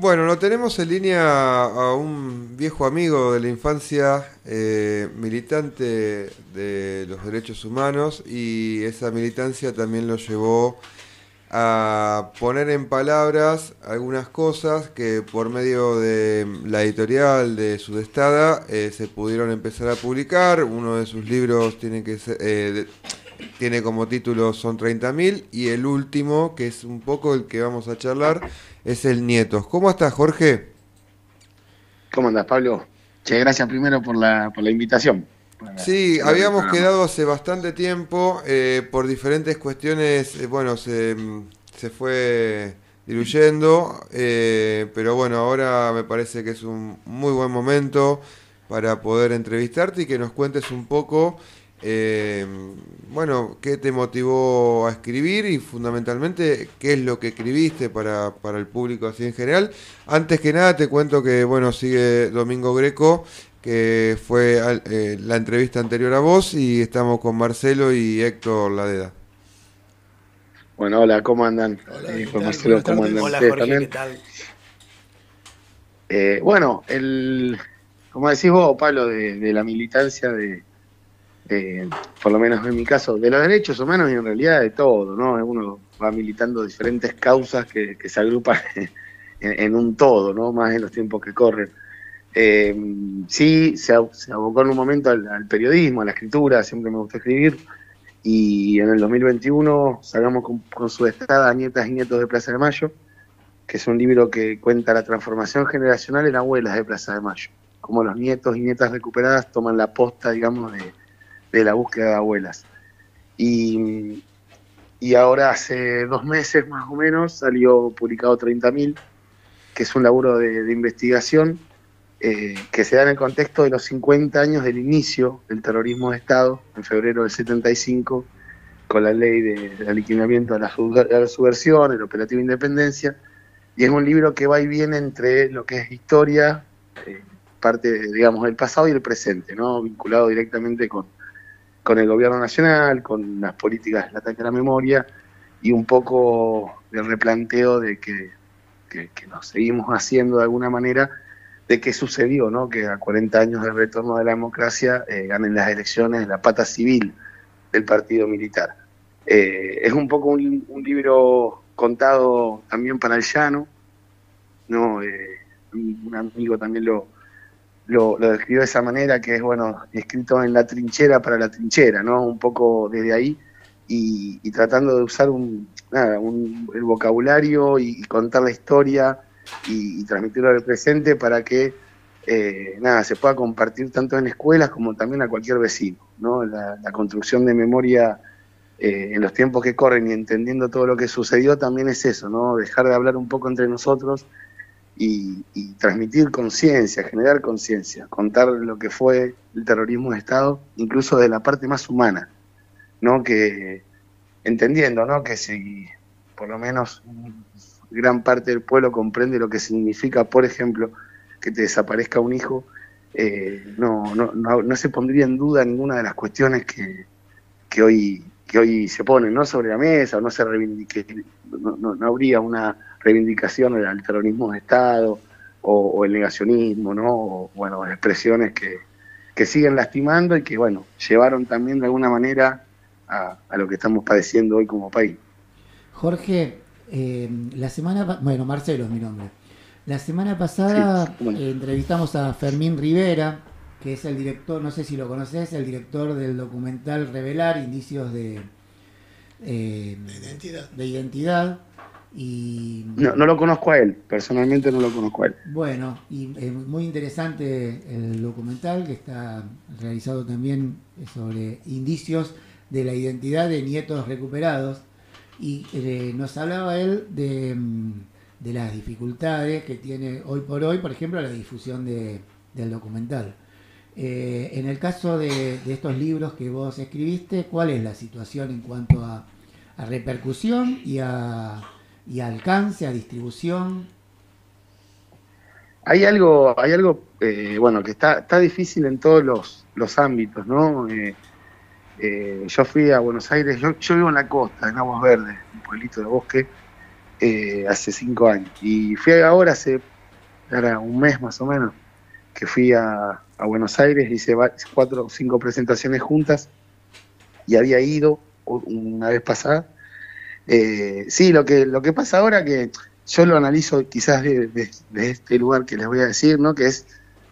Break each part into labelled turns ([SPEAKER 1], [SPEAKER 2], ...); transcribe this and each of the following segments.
[SPEAKER 1] Bueno, lo tenemos en línea a un viejo amigo de la infancia, militante de los derechos humanos, y esa militancia también lo llevó a poner en palabras algunas cosas que por medio de la editorial de Sudestada se pudieron empezar a publicar. Uno de sus libros tiene como título Son 30.000 y el último, que es un poco el que vamos a charlar, es El Nietos. ¿Cómo estás, Jorge?
[SPEAKER 2] ¿Cómo andás, Pablo? Che, gracias primero por la invitación para
[SPEAKER 1] Sí,
[SPEAKER 2] charlar del
[SPEAKER 1] habíamos
[SPEAKER 2] programa.
[SPEAKER 1] quedado hace bastante tiempo, por diferentes cuestiones, bueno, se fue diluyendo, pero bueno, ahora me parece que es un muy buen momento para poder entrevistarte y que nos cuentes un poco, eh, bueno, qué te motivó a escribir y fundamentalmente qué es lo que escribiste para el público así en general. Antes que nada te cuento que, bueno, sigue Domingo Greco, que fue la entrevista anterior a vos, y estamos con Marcelo y Héctor Ladeda.
[SPEAKER 2] Bueno, hola, ¿cómo andan?
[SPEAKER 3] Hola, ¿qué
[SPEAKER 2] Juan
[SPEAKER 3] tal?
[SPEAKER 2] Marcelo,
[SPEAKER 3] Buenas
[SPEAKER 2] ¿cómo andan
[SPEAKER 3] tardes. Hola
[SPEAKER 2] ustedes
[SPEAKER 3] Jorge, ¿qué
[SPEAKER 2] también?
[SPEAKER 3] tal?
[SPEAKER 2] Bueno, como decís vos, Pablo, de la militancia, por lo menos en mi caso, de los derechos humanos y en realidad de todo, ¿no? Uno va militando diferentes causas que se agrupan en un todo, ¿no? Más en los tiempos que corren. Eh, sí, se abocó en un momento al periodismo, a la escritura, siempre me gustó escribir. Y en el 2021 sacamos con Sudestada Nietas y Nietos de Plaza de Mayo, que es un libro que cuenta la transformación generacional en abuelas de Plaza de Mayo, cómo los nietos y nietas recuperadas toman la posta, digamos, de la búsqueda de abuelas. Y, y ahora hace 2 meses más o menos salió publicado 30.000, que es un laburo de investigación que se da en el contexto de los 50 años del inicio del terrorismo de Estado, en febrero del 75, con la ley de aniquilamiento a la subversión, el operativo Independencia, y es un libro que va y viene entre lo que es historia, eh, parte, digamos, del pasado y el presente, ¿no? Vinculado directamente con el gobierno nacional, con las políticas del ataque a la memoria, y un poco del replanteo de que nos seguimos haciendo de alguna manera, de qué sucedió, ¿no? Que a 40 años del retorno de la democracia ganen las elecciones la pata civil del partido militar. Es un poco un libro contado también para el llano, ¿no? Un amigo también lo describió de esa manera, que es, bueno, escrito en la trinchera para la trinchera, ¿no? Un poco desde ahí, y tratando de usar el vocabulario y contar la historia y transmitirlo al presente para que se pueda compartir tanto en escuelas como también a cualquier vecino, ¿no? La construcción de memoria en los tiempos que corren y entendiendo todo lo que sucedió también es eso, ¿no? Dejar de hablar un poco entre nosotros y transmitir conciencia, generar conciencia, contar lo que fue el terrorismo de Estado, incluso de la parte más humana, ¿no? Que entendiendo, ¿no? Que si por lo menos gran parte del pueblo comprende lo que significa, por ejemplo, que te desaparezca un hijo, no se pondría en duda ninguna de las cuestiones que hoy se ponen, ¿no? Sobre la mesa, o no se reivindique, no habría una reivindicación al terrorismo de Estado o el negacionismo, ¿no? O, bueno, expresiones que siguen lastimando y que, bueno, llevaron también de alguna manera a lo que estamos padeciendo hoy como país.
[SPEAKER 3] Jorge, bueno, Marcelo es mi nombre. La semana
[SPEAKER 2] Sí,
[SPEAKER 3] pasada
[SPEAKER 2] cómo no.
[SPEAKER 3] entrevistamos a Fermín Rivera, que es el director, no sé si lo conoces, el director del documental Revelar, Indicios eh,
[SPEAKER 1] De identidad.
[SPEAKER 3] de Identidad. Y
[SPEAKER 2] No lo conozco a él, personalmente no lo conozco a él.
[SPEAKER 3] bueno, y muy interesante el documental que está realizado también sobre indicios de la identidad de nietos recuperados. Y nos hablaba él de las dificultades que tiene hoy por hoy, por ejemplo, la difusión del documental. En el caso de estos libros que vos escribiste, ¿cuál es la situación en cuanto a repercusión y a alcance, a distribución?
[SPEAKER 2] Hay algo bueno, que está difícil en todos los ámbitos, ¿no? Yo fui a Buenos Aires, yo vivo en la costa, en Aguas Verdes, un pueblito de Bosque, hace 5 años. Y fui ahora hace era un mes más o menos, que fui a Buenos Aires, hice 4 o 5 presentaciones juntas y había ido una vez pasada. Sí, lo que pasa ahora, que yo lo analizo quizás de este lugar que les voy a decir, ¿no? Que es,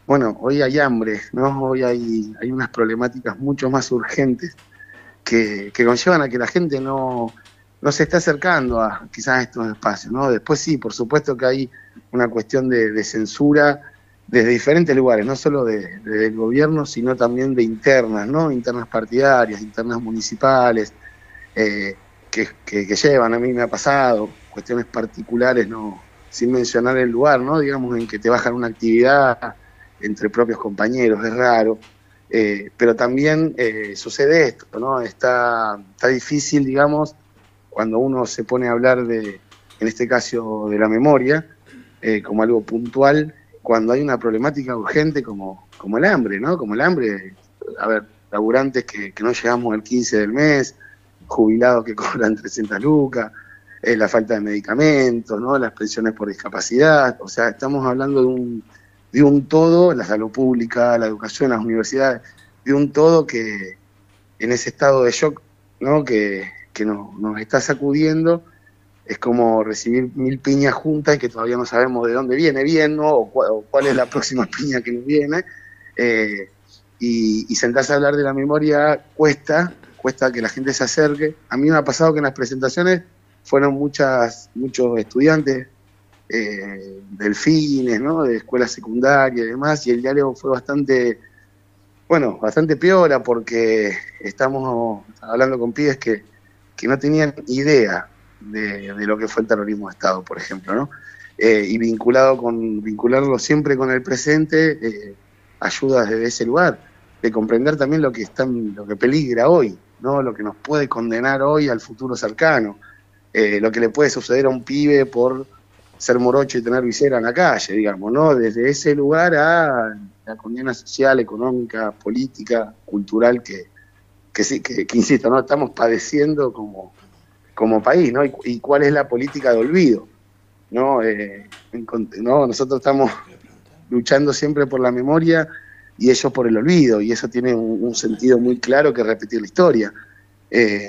[SPEAKER 2] bueno, hoy hay hambre, ¿no? Hoy hay unas problemáticas mucho más urgentes que conllevan a que la gente no se está acercando a quizás a estos espacios, ¿no? Después sí, por supuesto que hay una cuestión de censura desde diferentes lugares, no solo del gobierno, sino también de internas, ¿no? Internas partidarias, internas municipales, que llevan, a mí me ha pasado, cuestiones particulares, no, sin mencionar el lugar, ¿no? Digamos, en que te bajan una actividad entre propios compañeros, es raro. Pero también sucede esto, ¿no? Está difícil, digamos, cuando uno se pone a hablar en este caso, de la memoria, como algo puntual, cuando hay una problemática urgente como el hambre, ¿no? Como el hambre, a ver, laburantes que no llegamos al 15 del mes, jubilados que cobran 300 lucas, la falta de medicamentos, ¿no? Las pensiones por discapacidad, o sea, estamos hablando de un todo, la salud pública, la educación, las universidades, de un todo que en ese estado de shock, ¿no? que nos está sacudiendo, es como recibir 1000 piñas juntas y que todavía no sabemos de dónde viene bien, ¿no? o cuál es la próxima piña que nos viene, y sentarse a hablar de la memoria cuesta que la gente se acerque. A mí me ha pasado que en las presentaciones fueron muchos estudiantes, delfines, ¿no? De escuela secundaria y demás, y el diálogo fue bastante piola, porque estamos hablando con pibes que no tenían idea de lo que fue el terrorismo de Estado, por ejemplo, ¿no? Y vincularlo siempre con el presente, ayuda desde ese lugar, de comprender también lo que peligra hoy, ¿no? Lo que nos puede condenar hoy al futuro cercano, lo que le puede suceder a un pibe por ser morocho y tener visera en la calle, digamos, ¿no? Desde ese lugar a la condena social, económica, política, cultural que insisto, ¿no? Estamos padeciendo como país, ¿no? Y cuál es la política de olvido, ¿no? Nosotros estamos luchando siempre por la memoria y ellos por el olvido, y eso tiene un sentido muy claro, que repetir la historia,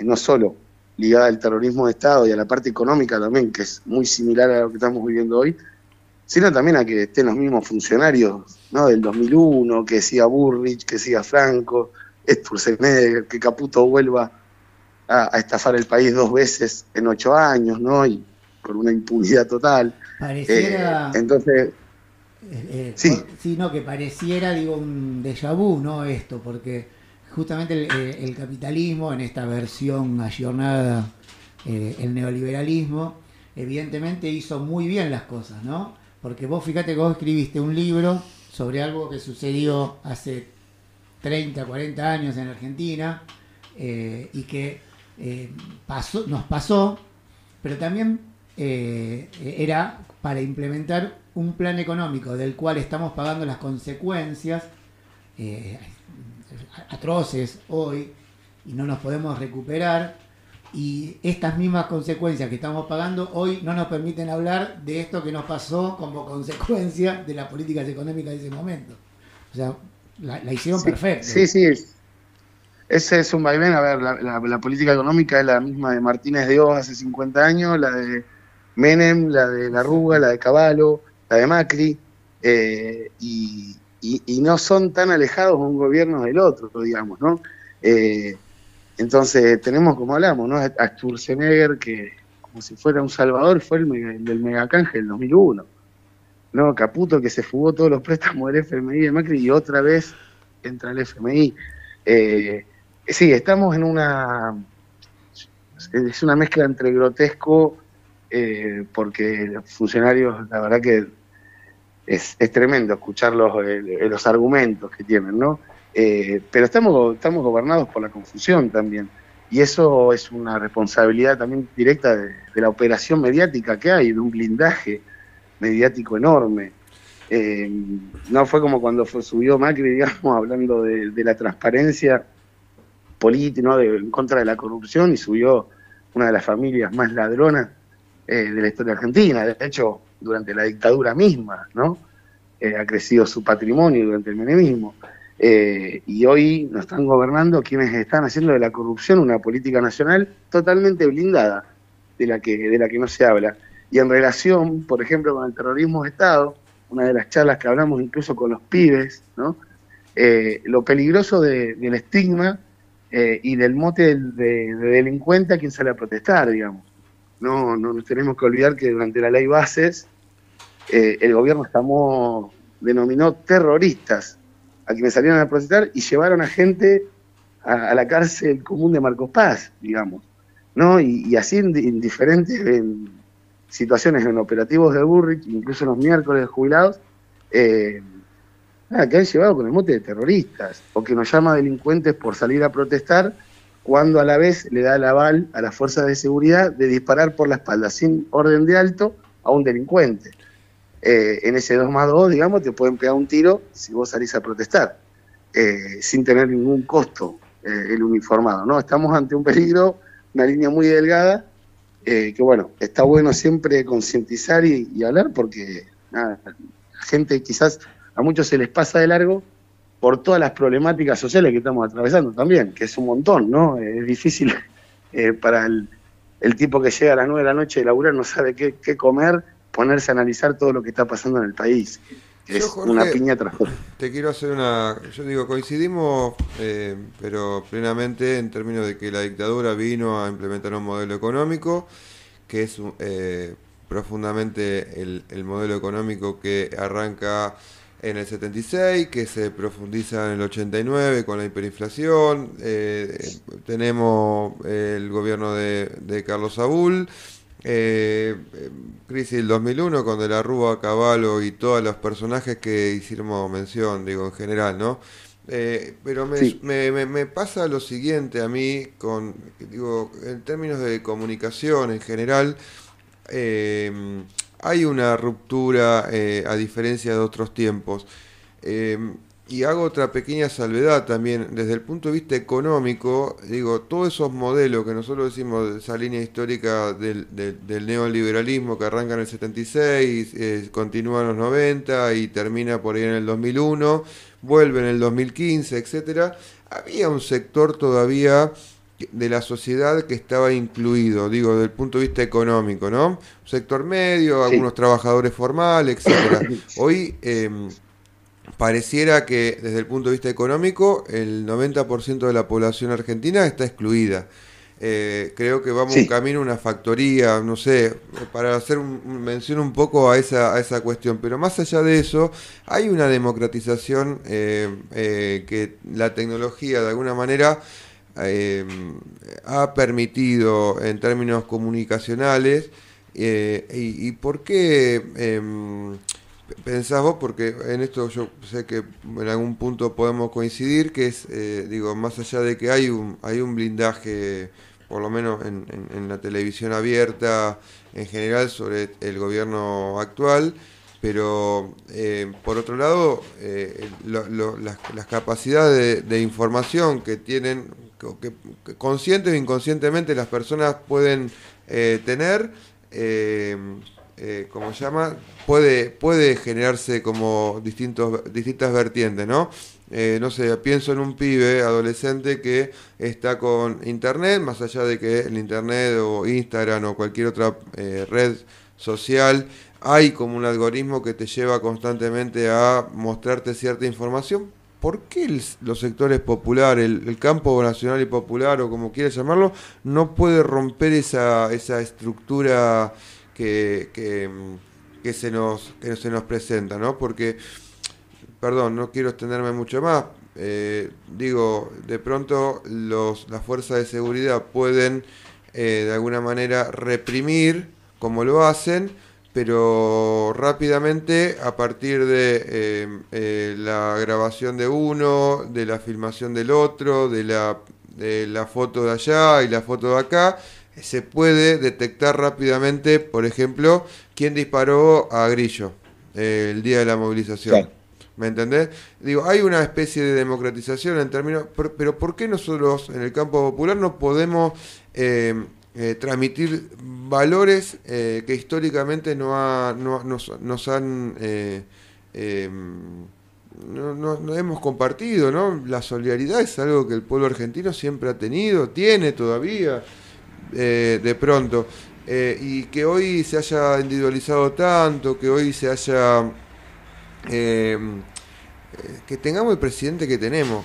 [SPEAKER 2] no solo ligada al terrorismo de Estado y a la parte económica también, que es muy similar a lo que estamos viviendo hoy, sino también a que estén los mismos funcionarios, ¿no? Del 2001, que siga Burrich, que siga Franco, Sturzenegger, que Caputo vuelva a estafar el país 2 veces en 8 años, ¿no? Y por una impunidad total.
[SPEAKER 3] Pareciera...
[SPEAKER 2] entonces...
[SPEAKER 3] sí, no, que pareciera, digo, un déjà vu, ¿no? Esto, porque justamente el capitalismo, en esta versión ayornada, el neoliberalismo, evidentemente hizo muy bien las cosas, ¿no? Porque vos fíjate que vos escribiste un libro sobre algo que sucedió hace 30, 40 años en Argentina, y que nos pasó, pero también era para implementar un plan económico del cual estamos pagando las consecuencias atroces hoy, y no nos podemos recuperar, y estas mismas consecuencias que estamos pagando hoy no nos permiten hablar de esto que nos pasó como consecuencia de las políticas económicas de ese momento. O sea, la hicieron perfecta.
[SPEAKER 2] Sí, ese es un vaivén. A ver, la política económica es la misma de Martínez de Hoz hace 50 años, la de Menem, la de la Rúa, la de Cavallo, la de Macri, y no son tan alejados un gobierno del otro, digamos, ¿no? Entonces tenemos, como hablamos, ¿no? A Sturzenegger, que como si fuera un salvador, fue el del megacanje del 2001, ¿no? Caputo, que se fugó todos los préstamos del FMI de Macri y otra vez entra el FMI. Sí, estamos en es una mezcla entre grotesco, porque los funcionarios, la verdad que es tremendo escuchar los argumentos que tienen, ¿no? Pero estamos gobernados por la confusión también, y eso es una responsabilidad también directa de la operación mediática que hay, de un blindaje mediático enorme. No fue como cuando subió Macri, digamos, hablando de la transparencia política, ¿no? En contra de la corrupción, y subió una de las familias más ladronas de la historia argentina, de hecho, durante la dictadura misma, ¿no? ha crecido su patrimonio durante el menemismo. Y hoy nos están gobernando quienes están haciendo de la corrupción una política nacional totalmente blindada, de la que no se habla. Y en relación, por ejemplo, con el terrorismo de Estado, una de las charlas que hablamos incluso con los pibes, ¿no? Lo peligroso del estigma y del mote de delincuente a quien sale a protestar, digamos. No nos tenemos que olvidar que durante la ley Bases, el gobierno denominó terroristas a quienes salieron a protestar y llevaron a gente a la cárcel común de Marcos Paz, digamos, ¿no? Y así en diferentes situaciones, en operativos de Burrich, incluso en los miércoles de jubilados, que han llevado con el mote de terroristas, o que nos llama delincuentes por salir a protestar, cuando a la vez le da el aval a las fuerzas de seguridad de disparar por la espalda, sin orden de alto, a un delincuente. En ese 2+2, digamos, te pueden pegar un tiro si vos salís a protestar, sin tener ningún costo el uniformado, ¿no? Estamos ante un peligro, una línea muy delgada, que bueno, está bueno siempre concientizar y hablar, porque nada, la gente quizás a muchos se les pasa de largo por todas las problemáticas sociales que estamos atravesando también, que es un montón, ¿no? Es difícil para el tipo que llega a las 9 de la noche de laburar, no sabe qué comer, ponerse a analizar todo lo que está pasando en el país. Es
[SPEAKER 1] Jorge,
[SPEAKER 2] una piña tras otra.
[SPEAKER 1] te quiero hacer yo digo, coincidimos, pero plenamente en términos de que la dictadura vino a implementar un modelo económico que es profundamente el modelo económico que arranca en el 76, que se profundiza en el 89 con la hiperinflación. Tenemos el gobierno de Carlos Saúl, crisis del 2001 con De la Rúa, Cavallo y todos los personajes que hicimos mención, digo, en general, ¿no? Pero
[SPEAKER 2] Sí.
[SPEAKER 1] me pasa lo siguiente a mí, digo, en términos de comunicación en general, hay una ruptura a diferencia de otros tiempos. Eh, y hago otra pequeña salvedad también, desde el punto de vista económico, digo, todos esos modelos que nosotros decimos, de esa línea histórica del neoliberalismo que arranca en el 76, continúa en los 90 y termina por ahí en el 2001, vuelve en el 2015, etcétera, había un sector todavía de la sociedad que estaba incluido, digo, desde el punto de vista económico, ¿no? Un sector medio,
[SPEAKER 2] Sí.
[SPEAKER 1] algunos trabajadores formales, etcétera. Hoy pareciera que desde el punto de vista económico el 90% de la población argentina está excluida. Creo que vamos un
[SPEAKER 2] Sí.
[SPEAKER 1] camino, una factoría, no sé, para hacer mención un poco a esa cuestión, pero más allá de eso, hay una democratización que la tecnología de alguna manera eh, ha permitido en términos comunicacionales. Y por qué pensás vos? Porque en esto yo sé que en algún punto podemos coincidir, que es, digo, más allá de que hay un blindaje, por lo menos en la televisión abierta en general, sobre el gobierno actual, pero por otro lado, las capacidades de información que tienen, que consciente o inconscientemente las personas pueden tener, ¿cómo se llama? Puede generarse como distintas vertientes, ¿no? No sé, pienso en un pibe adolescente que está con internet, más allá de que el internet o Instagram o cualquier otra red social, hay como un algoritmo que te lleva constantemente a mostrarte cierta información. ¿Por qué los sectores populares, el campo nacional y popular, o como quieras llamarlo, no puede romper esa estructura que se nos presenta, ¿no? Porque, perdón, no quiero extenderme mucho más. Digo, de pronto las fuerzas de seguridad pueden de alguna manera reprimir, como lo hacen, pero rápidamente a partir de la grabación de uno, de la filmación del otro, de la foto de allá y la foto de acá, se puede detectar rápidamente, por ejemplo, quién disparó a Grillo el día de la movilización.
[SPEAKER 2] Claro.
[SPEAKER 1] ¿Me entendés? Digo, hay una especie de democratización en términos, pero ¿por qué nosotros en el campo popular no podemos transmitir valores que históricamente nos han no hemos compartido, ¿no? La solidaridad es algo que el pueblo argentino siempre ha tenido, tiene todavía, de pronto. Y que hoy se haya individualizado tanto, que hoy se haya... que tengamos el presidente que tenemos,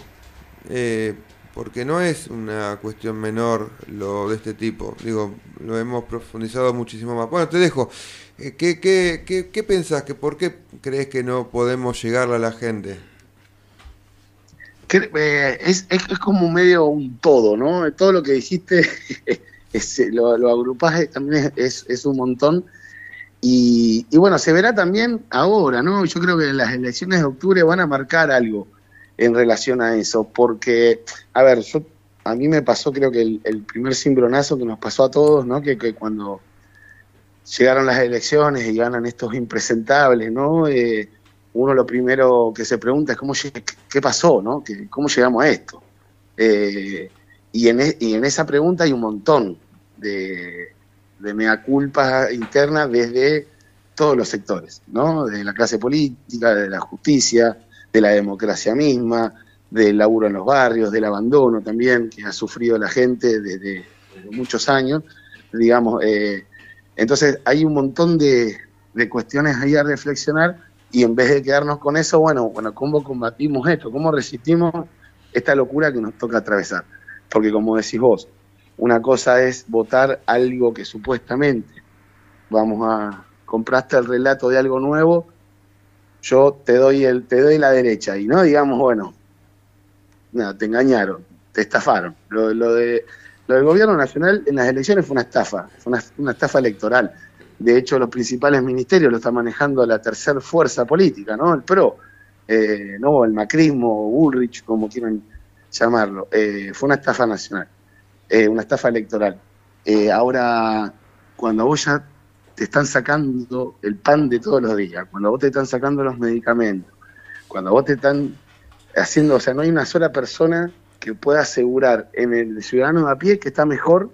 [SPEAKER 1] porque no es una cuestión menor lo de este tipo, digo, lo hemos profundizado muchísimo más. Bueno, te dejo. ¿Qué pensás? ¿Por qué crees que no podemos llegarle a la gente?
[SPEAKER 2] Es como medio un todo, ¿no? Todo lo que dijiste lo agrupás, también es un montón. Y bueno, se verá también ahora, ¿no? Yo creo que las elecciones de octubre van a marcar algo en relación a eso, porque, a ver, a mí me pasó, creo que el primer cimbronazo que nos pasó a todos, ¿no? Que cuando llegaron las elecciones y ganan estos impresentables, ¿no? Uno lo primero que se pregunta es qué pasó, ¿no? ¿Cómo llegamos a esto? Y en esa pregunta hay un montón de mea culpa interna desde todos los sectores, ¿no? De la clase política, de la justicia, de la democracia misma, del laburo en los barrios, del abandono también que ha sufrido la gente desde muchos años, digamos. Entonces hay un montón de cuestiones ahí a reflexionar, y en vez de quedarnos con eso, bueno, ¿cómo combatimos esto? ¿Cómo resistimos esta locura que nos toca atravesar? Porque como decís vos, una cosa es votar algo que supuestamente compraste el relato de algo nuevo, yo te doy la derecha, y no digamos, bueno, nada, te engañaron, te estafaron. Lo del gobierno nacional en las elecciones fue una estafa, fue una estafa electoral. De hecho, los principales ministerios lo está manejando la tercera fuerza política, ¿no? El PRO, no, el macrismo, Bullrich, como quieran llamarlo. Fue una estafa nacional, una estafa electoral. Ahora, cuando vos ya te están sacando el pan de todos los días, cuando vos te están sacando los medicamentos, cuando vos te están haciendo, o sea, no hay una sola persona que pueda asegurar en el ciudadano de a pie que está mejor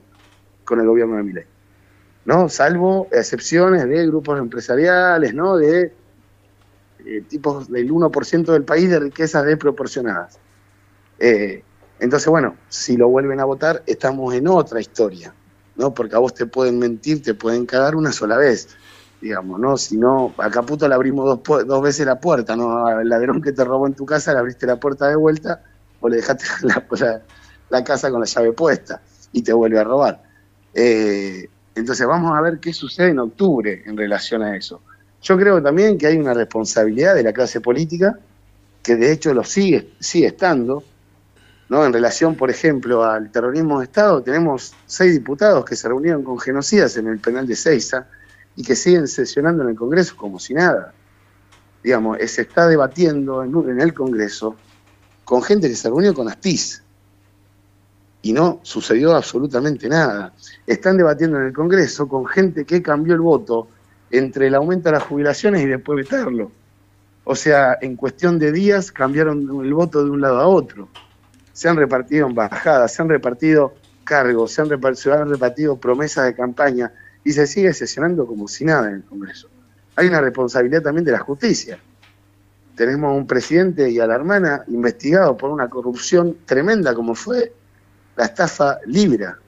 [SPEAKER 2] con el gobierno de Milei, ¿no? Salvo excepciones de grupos empresariales, ¿no? De tipos del 1% del país de riquezas desproporcionadas. Entonces, bueno, si lo vuelven a votar, estamos en otra historia, ¿no? Porque a vos te pueden mentir, te pueden cagar una sola vez, digamos, ¿no? Si no, a Caputo le abrimos dos veces la puerta, ¿no? Al ladrón que te robó en tu casa le abriste la puerta de vuelta, o le dejaste la casa con la llave puesta y te vuelve a robar. Entonces vamos a ver qué sucede en octubre en relación a eso. Yo creo también que hay una responsabilidad de la clase política, que de hecho lo sigue estando, ¿no? En relación, por ejemplo, al terrorismo de Estado, tenemos 6 diputados que se reunieron con genocidas en el penal de Seiza y que siguen sesionando en el Congreso como si nada. Digamos, se está debatiendo en el Congreso con gente que se reunió con Astiz y no sucedió absolutamente nada. Están debatiendo en el Congreso con gente que cambió el voto entre el aumento de las jubilaciones y después vetarlo. O sea, en cuestión de días cambiaron el voto de un lado a otro. Se han repartido embajadas, se han repartido cargos, se han repartido promesas de campaña y se sigue sesionando como si nada en el Congreso. Hay una responsabilidad también de la justicia. Tenemos a un presidente y a la hermana investigados por una corrupción tremenda como fue la estafa Libra.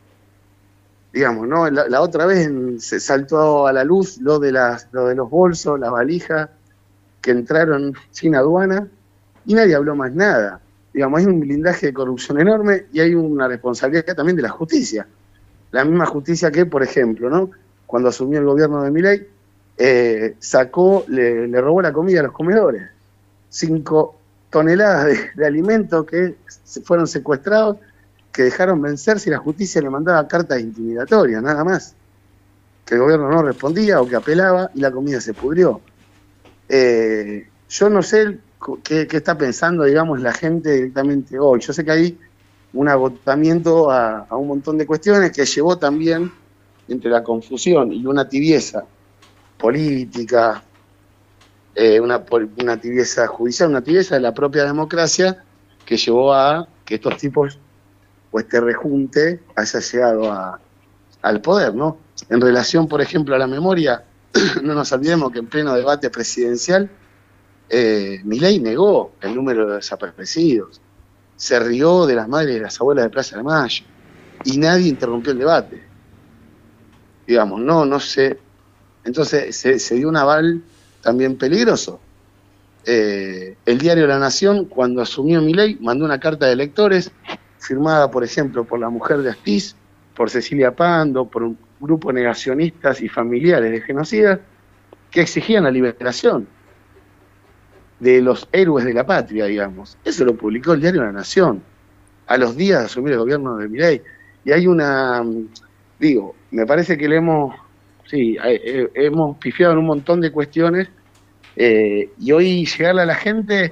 [SPEAKER 2] Digamos, ¿no? La otra vez se saltó a la luz lo de los bolsos, las valijas que entraron sin aduana y nadie habló más nada. Digamos, hay un blindaje de corrupción enorme y hay una responsabilidad también de la justicia. La misma justicia que, por ejemplo, ¿no? Cuando asumió el gobierno de Milei, le robó la comida a los comedores. 5 toneladas de alimentos que fueron secuestrados, que dejaron vencerse y la justicia le mandaba cartas intimidatorias, nada más. Que el gobierno no respondía o que apelaba y la comida se pudrió. Yo no sé qué está pensando, digamos, la gente directamente hoy. Yo sé que hay un agotamiento a un montón de cuestiones que llevó también entre la confusión y una tibieza política, una tibieza judicial, una tibieza de la propia democracia que llevó a que estos tipos, o este rejunte, haya llegado al poder, ¿no? En relación, por ejemplo, a la memoria, no nos olvidemos que en pleno debate presidencial Milei negó el número de desaparecidos, se rió de las madres y de las abuelas de Plaza de Mayo, y nadie interrumpió el debate. Digamos, no sé. Entonces se dio un aval también peligroso. El diario La Nación, cuando asumió Milei, mandó una carta de electores firmada, por ejemplo, por la mujer de Astiz, por Cecilia Pando, por un grupo de negacionistas y familiares de genocidas, que exigían la liberación de los héroes de la patria, digamos. Eso lo publicó el diario La Nación, a los días de asumir el gobierno de Milei. Y hay me parece que hemos pifiado en un montón de cuestiones, y hoy llegarle a la gente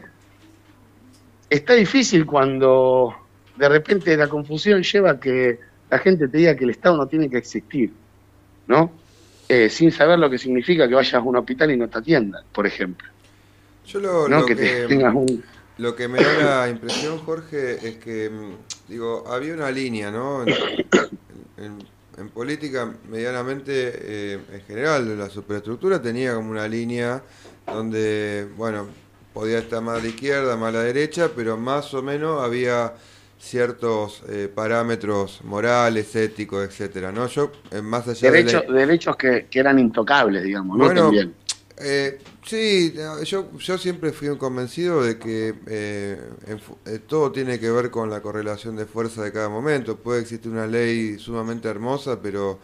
[SPEAKER 2] está difícil cuando de repente la confusión lleva a que la gente te diga que el Estado no tiene que existir, ¿no? Sin saber lo que significa que vayas a un hospital y no te atiendan, por ejemplo.
[SPEAKER 1] Yo
[SPEAKER 2] ¿No? Tengas
[SPEAKER 1] lo que me da la impresión, Jorge, es que, había una línea, ¿no? En política, medianamente, en general, la superestructura tenía como una línea donde, bueno, podía estar más a la izquierda, más a la derecha, pero más o menos había ciertos parámetros morales, éticos, etcétera, ¿no? Yo, más allá
[SPEAKER 2] derechos que eran intocables, digamos, ¿no?
[SPEAKER 1] Bueno,
[SPEAKER 2] También.
[SPEAKER 1] sí, yo siempre fui un convencido de que todo tiene que ver con la correlación de fuerza de cada momento. Puede existir una ley sumamente hermosa, pero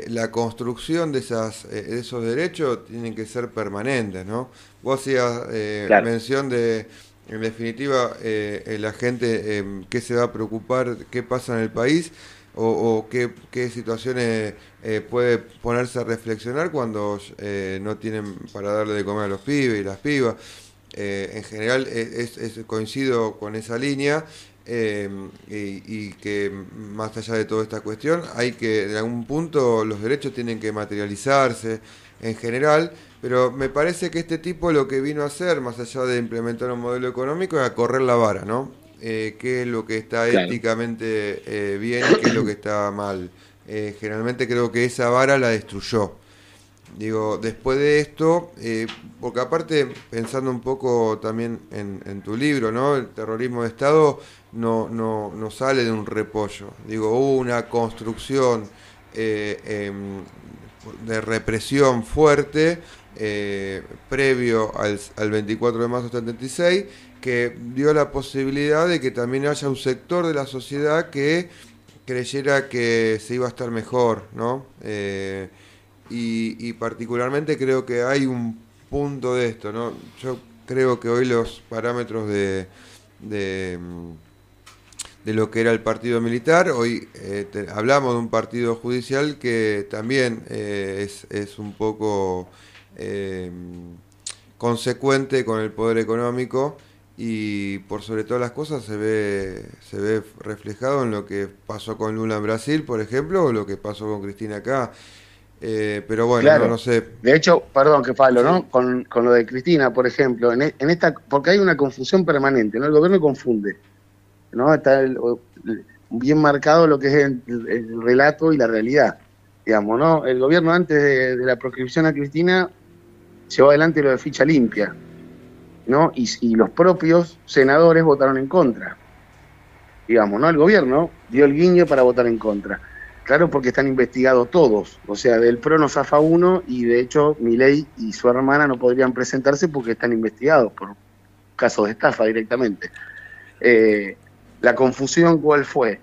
[SPEAKER 1] la construcción de esos derechos tienen que ser permanentes, ¿no? Vos hacías
[SPEAKER 2] Claro.
[SPEAKER 1] mención de, en definitiva, la gente qué se va a preocupar, qué pasa en el país o qué situaciones puede ponerse a reflexionar cuando no tienen para darle de comer a los pibes y las pibas. En general coincido con esa línea, y que más allá de toda esta cuestión hay que, en algún punto, los derechos tienen que materializarse en general, pero me parece que este tipo lo que vino a hacer, más allá de implementar un modelo económico, es a correr la vara, ¿no? Qué es lo que está
[SPEAKER 2] Claro.
[SPEAKER 1] éticamente bien y qué es lo que está mal. Generalmente creo que esa vara la destruyó. Después de esto, porque aparte, pensando un poco también en tu libro, ¿no? El terrorismo de Estado no sale de un repollo. Hubo una construcción de represión fuerte previo al 24 de marzo del 76, que dio la posibilidad de que también haya un sector de la sociedad que creyera que se iba a estar mejor, ¿no? Y particularmente creo que hay un punto de esto, ¿no? Yo creo que hoy los parámetros de lo que era el partido militar, hoy hablamos de un partido judicial que también es un poco consecuente con el poder económico, y por sobre todas las cosas se ve reflejado en lo que pasó con Lula en Brasil, por ejemplo, o lo que pasó con Cristina acá. Pero bueno,
[SPEAKER 2] Claro.
[SPEAKER 1] no sé.
[SPEAKER 2] De hecho, perdón que falo,
[SPEAKER 1] Sí.
[SPEAKER 2] ¿no? Con lo de Cristina, por ejemplo, en esta, porque hay una confusión permanente, ¿no? El gobierno confunde, ¿no? Está bien marcado lo que es el relato y la realidad, digamos, ¿no? El gobierno, antes de la proscripción a Cristina, llevó adelante lo de ficha limpia, ¿no? Y los propios senadores votaron en contra, digamos, ¿no? El gobierno dio el guiño para votar en contra. Claro, porque están investigados todos. O sea, del PRO no zafa uno, y de hecho Milei y su hermana no podrían presentarse porque están investigados por casos de estafa directamente. La confusión, ¿cuál fue?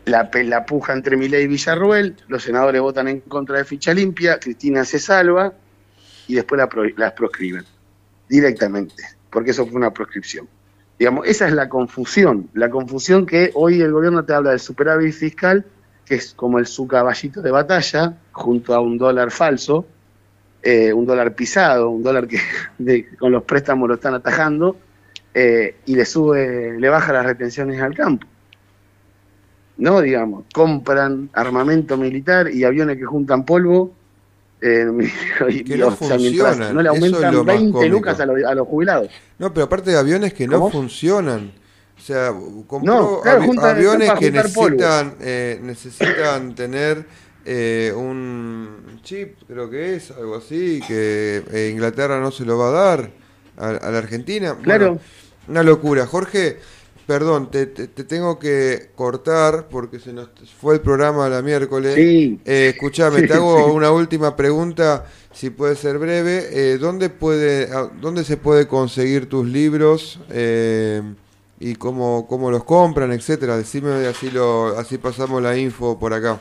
[SPEAKER 2] La puja entre Milei y Villarruel, los senadores votan en contra de ficha limpia, Cristina se salva y después las proscriben directamente, porque eso fue una proscripción. Digamos, esa es la confusión que hoy el gobierno te habla del superávit fiscal, que es como su caballito de batalla, junto a un dólar falso, un dólar pisado, un dólar que con los préstamos lo están atajando, y le baja las retenciones al campo. No, digamos, compran armamento militar y aviones que juntan polvo,
[SPEAKER 1] Que no funcionan,
[SPEAKER 2] no le
[SPEAKER 1] eso es
[SPEAKER 2] aumentan
[SPEAKER 1] lo más
[SPEAKER 2] 20
[SPEAKER 1] cómico.
[SPEAKER 2] lucas a los jubilados.
[SPEAKER 1] No, pero aparte de aviones que no
[SPEAKER 2] ¿Cómo?
[SPEAKER 1] funcionan. O sea, compró
[SPEAKER 2] No, claro,
[SPEAKER 1] aviones
[SPEAKER 2] para
[SPEAKER 1] que
[SPEAKER 2] juntar polvo.
[SPEAKER 1] necesitan tener un chip, creo que es, algo así, que Inglaterra no se lo va a dar. a la Argentina.
[SPEAKER 2] Claro.
[SPEAKER 1] Bueno, una locura. Jorge, perdón, te tengo que cortar porque se nos fue el programa la miércoles.
[SPEAKER 2] Sí.
[SPEAKER 1] Escuchame,
[SPEAKER 2] Sí,
[SPEAKER 1] te hago
[SPEAKER 2] sí.
[SPEAKER 1] una última pregunta, si puede ser breve. ¿Dónde se puede conseguir tus libros y cómo los compran, etcétera? Decime, así pasamos la info por acá.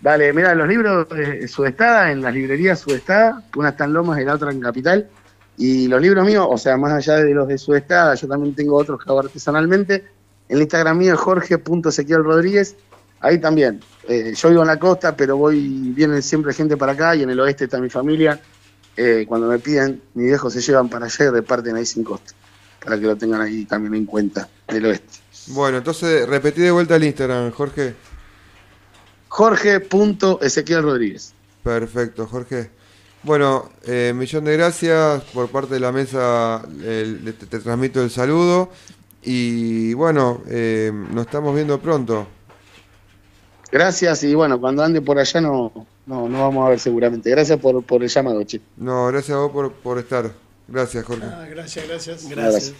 [SPEAKER 2] Dale, mira, los libros de Sudestada, en las librerías Sudestada, que una está en Lomas y la otra en Capital, y los libros míos, o sea, más allá de los de Sudestada, yo también tengo otros que hago artesanalmente. El Instagram mío es jorge.ezequielrodríguez, ahí también. Yo vivo en la costa, pero vienen siempre gente para acá, y en el oeste está mi familia. Cuando me piden, mis viejos se llevan para allá y reparten ahí sin costo, para que lo tengan ahí también en cuenta, del oeste.
[SPEAKER 1] Bueno, entonces repetí de vuelta el Instagram, Jorge.
[SPEAKER 2] Jorge.ezequielrodríguez.
[SPEAKER 1] Perfecto, Jorge. Bueno, millón de gracias por parte de la mesa, te transmito el saludo y bueno, nos estamos viendo pronto.
[SPEAKER 2] Gracias, y bueno, cuando ande por allá no vamos a ver seguramente. Gracias por el llamado, che.
[SPEAKER 1] No, gracias a vos por estar. Gracias, Jorge.
[SPEAKER 4] Gracias.
[SPEAKER 2] Gracias.